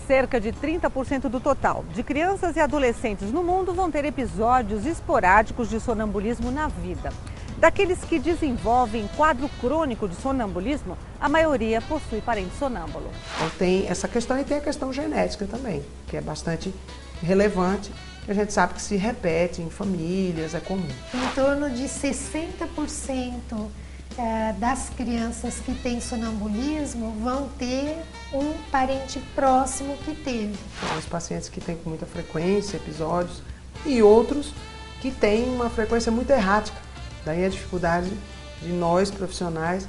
Cerca de 30% do total de crianças e adolescentes no mundo vão ter episódios esporádicos de sonambulismo na vida. Daqueles que desenvolvem quadro crônico de sonambulismo, a maioria possui parente sonâmbulo. Então tem essa questão e tem a questão genética também, que é bastante relevante. A gente sabe que se repete em famílias, é comum. Em torno de 60% das crianças que têm sonambulismo vão ter um parente próximo que teve. Os pacientes que têm com muita frequência episódios e outros que têm uma frequência muito errática. Daí a dificuldade de nós profissionais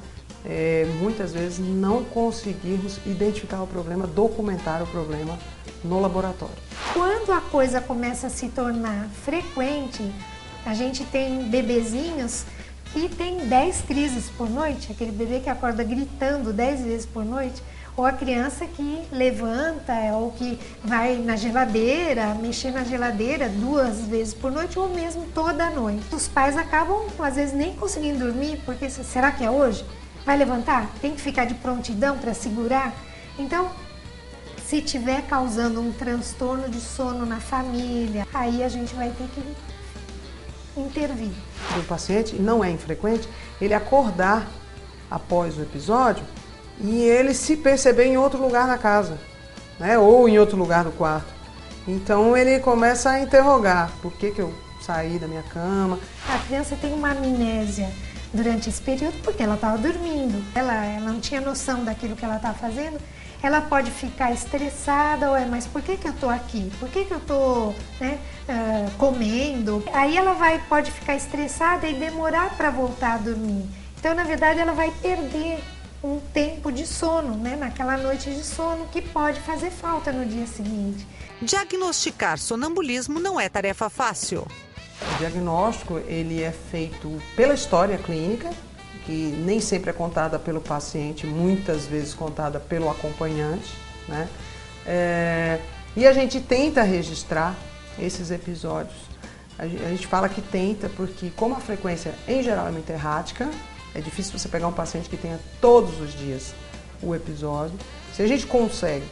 muitas vezes não conseguirmos identificar o problema, documentar o problema no laboratório. Quando a coisa começa a se tornar frequente, a gente tem bebezinhos que tem 10 crises por noite, aquele bebê que acorda gritando 10 vezes por noite, ou a criança que levanta ou que vai na geladeira, mexer na geladeira 2 vezes por noite ou mesmo toda a noite. Os pais acabam, às vezes, nem conseguindo dormir, porque será que é hoje? Vai levantar? Tem que ficar de prontidão para segurar? Então, se tiver causando um transtorno de sono na família, aí a gente vai ter que intervir. O paciente, não é infrequente, ele acordar após o episódio e ele se perceber em outro lugar na casa, né? Ou em outro lugar do quarto. Então ele começa a interrogar, por que eu saí da minha cama? A criança tem uma amnésia durante esse período porque ela estava dormindo, ela não tinha noção daquilo que ela estava fazendo. Ela pode ficar estressada, mas por que eu estou aqui? Por que eu estou comendo? Aí ela pode ficar estressada e demorar para voltar a dormir. Então, na verdade, ela vai perder um tempo de sono, né? Naquela noite de sono, que pode fazer falta no dia seguinte. Diagnosticar sonambulismo não é tarefa fácil. O diagnóstico ele é feito pela história clínica, que nem sempre é contada pelo paciente, muitas vezes contada pelo acompanhante, né? E a gente tenta registrar esses episódios. A gente fala que tenta porque, como a frequência em geral é muito errática, é difícil você pegar um paciente que tenha todos os dias o episódio. Se a gente consegue,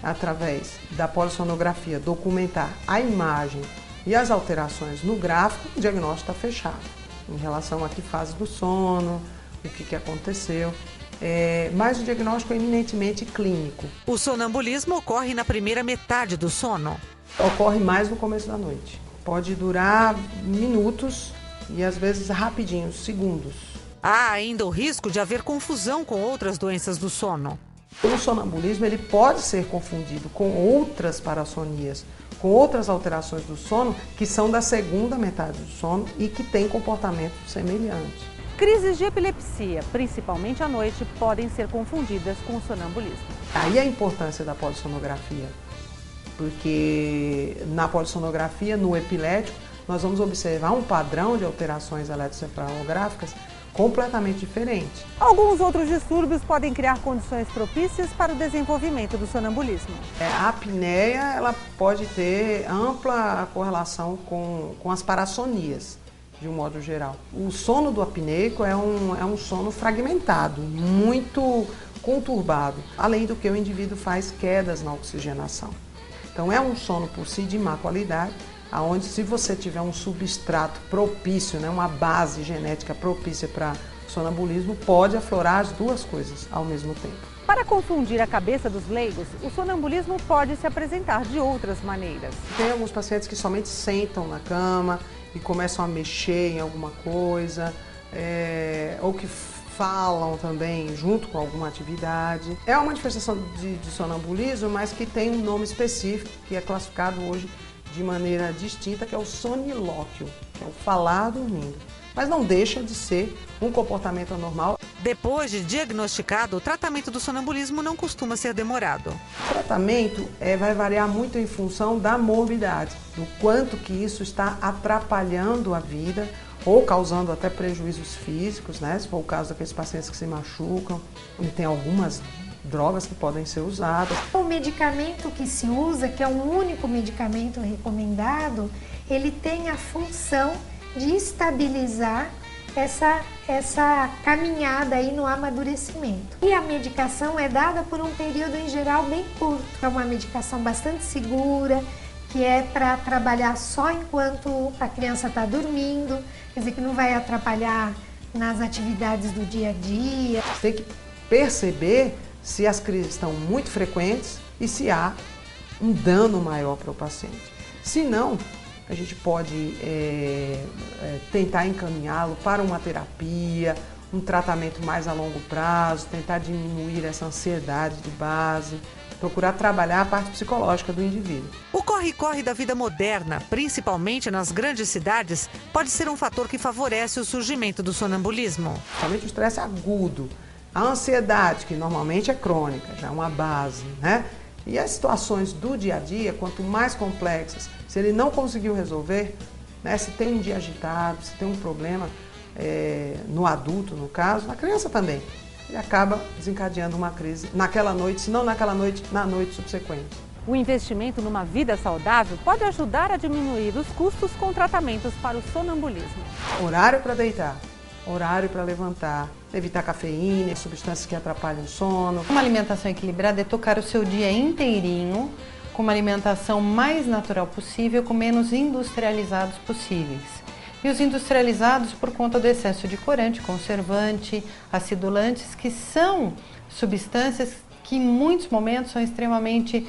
através da polissonografia, documentar a imagem e as alterações no gráfico, o diagnóstico está fechado em relação a que fase do sono, o que aconteceu, mas o diagnóstico é eminentemente clínico. O sonambulismo ocorre na primeira metade do sono. Ocorre mais no começo da noite. Pode durar minutos e às vezes rapidinhos, segundos. Há ainda o risco de haver confusão com outras doenças do sono. O sonambulismo ele pode ser confundido com outras parassonias, com outras alterações do sono que são da segunda metade do sono e que têm comportamento semelhante. Crises de epilepsia, principalmente à noite, podem ser confundidas com sonambulismo. Aí a importância da polissonografia, porque na polissonografia, no epilético, nós vamos observar um padrão de alterações eletroencefalográficas completamente diferente. Alguns outros distúrbios podem criar condições propícias para o desenvolvimento do sonambulismo. A apneia ela pode ter ampla correlação com as parassonias, de um modo geral. O sono do apneico é um sono fragmentado, muito conturbado, além do que o indivíduo faz quedas na oxigenação. Então é um sono por si de má qualidade, onde se você tiver um substrato propício, né, uma base genética propícia para sonambulismo, pode aflorar as duas coisas ao mesmo tempo. Para confundir a cabeça dos leigos, o sonambulismo pode se apresentar de outras maneiras. Tem alguns pacientes que somente sentam na cama e começam a mexer em alguma coisa, ou que falam também junto com alguma atividade. É uma manifestação de sonambulismo, mas que tem um nome específico, que é classificado hoje de maneira distinta, que é o sonilóquio, que é o falar dormindo. Mas não deixa de ser um comportamento anormal. Depois de diagnosticado, o tratamento do sonambulismo não costuma ser demorado. O tratamento vai variar muito em função da morbidade, do quanto que isso está atrapalhando a vida ou causando até prejuízos físicos, né? Se for o caso daqueles pacientes que se machucam, e tem algumas drogas que podem ser usadas. O medicamento que se usa, que é um único medicamento recomendado, ele tem a função de estabilizar essa caminhada aí no amadurecimento. E a medicação é dada por um período em geral bem curto. É uma medicação bastante segura, que é para trabalhar só enquanto a criança está dormindo, quer dizer que não vai atrapalhar nas atividades do dia a dia. Você tem que perceber se as crises estão muito frequentes e se há um dano maior para o paciente. Se não, a gente pode tentar encaminhá-lo para uma terapia, um tratamento mais a longo prazo, tentar diminuir essa ansiedade de base, procurar trabalhar a parte psicológica do indivíduo. O corre-corre da vida moderna, principalmente nas grandes cidades, pode ser um fator que favorece o surgimento do sonambulismo. Principalmente o estresse agudo, a ansiedade, que normalmente é crônica, já é uma base, né? E as situações do dia a dia, quanto mais complexas, se ele não conseguiu resolver, né, se tem um dia agitado, se tem um problema no adulto, no caso, na criança também, ele acaba desencadeando uma crise naquela noite, se não naquela noite, na noite subsequente. O investimento numa vida saudável pode ajudar a diminuir os custos com tratamentos para o sonambulismo. Horário para deitar, horário para levantar, evitar cafeína, substâncias que atrapalham o sono. Uma alimentação equilibrada é tocar o seu dia inteirinho com uma alimentação mais natural possível, com menos industrializados possíveis. E os industrializados por conta do excesso de corante, conservante, acidulantes, que são substâncias que em muitos momentos são extremamente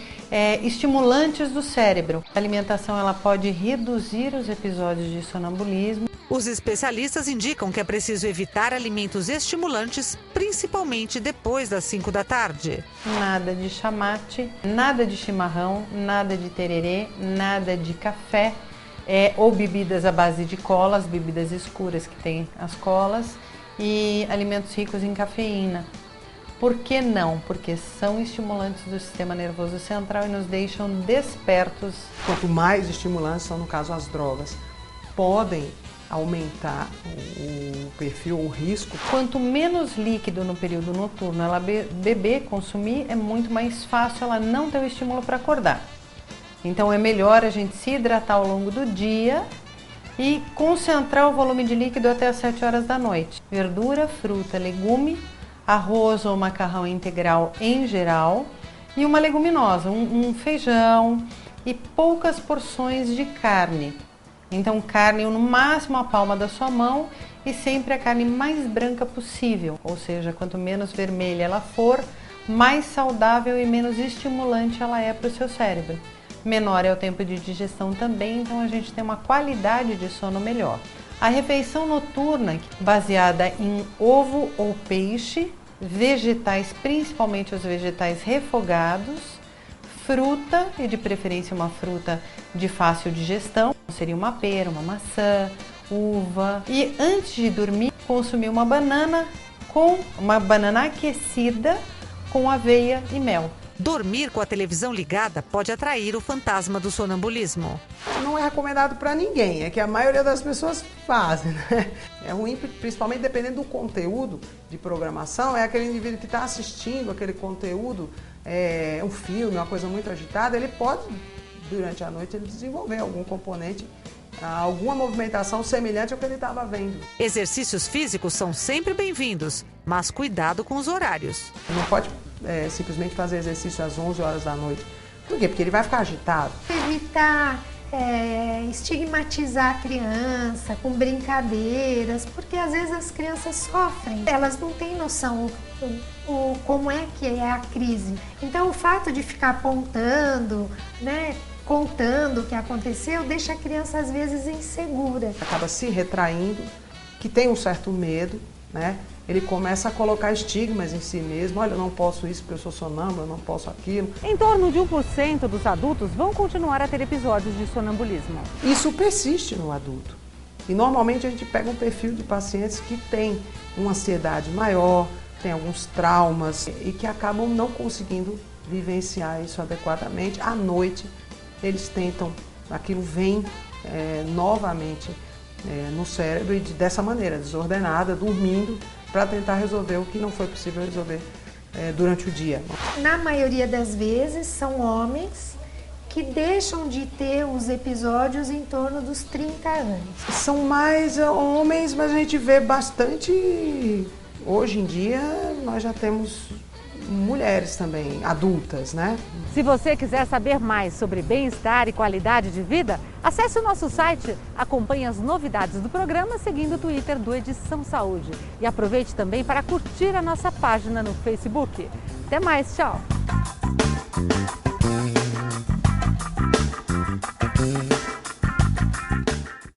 estimulantes do cérebro. A alimentação ela pode reduzir os episódios de sonambulismo. Os especialistas indicam que é preciso evitar alimentos estimulantes, principalmente depois das 5 da tarde. Nada de chamate, nada de chimarrão, nada de tererê, nada de café, ou bebidas à base de colas, bebidas escuras que tem as colas, e alimentos ricos em cafeína. Por que não? Porque são estimulantes do sistema nervoso central e nos deixam despertos. Quanto mais estimulantes são, no caso, as drogas, podem aumentar o perfil, o risco. Quanto menos líquido no período noturno ela beber, consumir, é muito mais fácil ela não ter o estímulo para acordar. Então é melhor a gente se hidratar ao longo do dia e concentrar o volume de líquido até as 7 horas da noite. Verdura, fruta, legume, arroz ou macarrão integral em geral e uma leguminosa, um feijão e poucas porções de carne. Então carne no máximo a palma da sua mão e sempre a carne mais branca possível, ou seja, quanto menos vermelha ela for, mais saudável e menos estimulante ela é para o seu cérebro. Menor é o tempo de digestão também, então a gente tem uma qualidade de sono melhor. A refeição noturna, baseada em ovo ou peixe, vegetais, principalmente os vegetais refogados, fruta, e de preferência uma fruta de fácil digestão, seria uma pera, uma maçã, uva. E antes de dormir, consumir uma banana aquecida com aveia e mel. Dormir com a televisão ligada pode atrair o fantasma do sonambulismo. Não é recomendado para ninguém, é que a maioria das pessoas fazem, né? É ruim, principalmente dependendo do conteúdo de programação, é aquele indivíduo que está assistindo aquele conteúdo, um filme, uma coisa muito agitada, ele pode, durante a noite, ele desenvolver algum componente, alguma movimentação semelhante ao que ele estava vendo. Exercícios físicos são sempre bem-vindos, mas cuidado com os horários. Não pode simplesmente fazer exercício às 11 horas da noite. Por quê? Porque ele vai ficar agitado. Evitar estigmatizar a criança com brincadeiras, porque às vezes as crianças sofrem, elas não têm noção como é que é a crise. Então o fato de ficar apontando, né, contando o que aconteceu, deixa a criança às vezes insegura. Acaba se retraindo, que tem um certo medo, né? Ele começa a colocar estigmas em si mesmo. Olha, eu não posso isso porque eu sou sonâmbulo, eu não posso aquilo. Em torno de 1% dos adultos vão continuar a ter episódios de sonambulismo. Isso persiste no adulto. E normalmente a gente pega um perfil de pacientes que tem uma ansiedade maior, tem alguns traumas e que acabam não conseguindo vivenciar isso adequadamente. À noite eles tentam, aquilo vem novamente no cérebro e dessa maneira, desordenada, dormindo, para tentar resolver o que não foi possível resolver durante o dia. Na maioria das vezes são homens que deixam de ter os episódios em torno dos 30 anos. São mais homens, mas a gente vê bastante. Hoje em dia nós já temos mulheres também, adultas, né? Se você quiser saber mais sobre bem-estar e qualidade de vida, acesse o nosso site, acompanhe as novidades do programa seguindo o Twitter do Edição Saúde. E aproveite também para curtir a nossa página no Facebook. Até mais, tchau!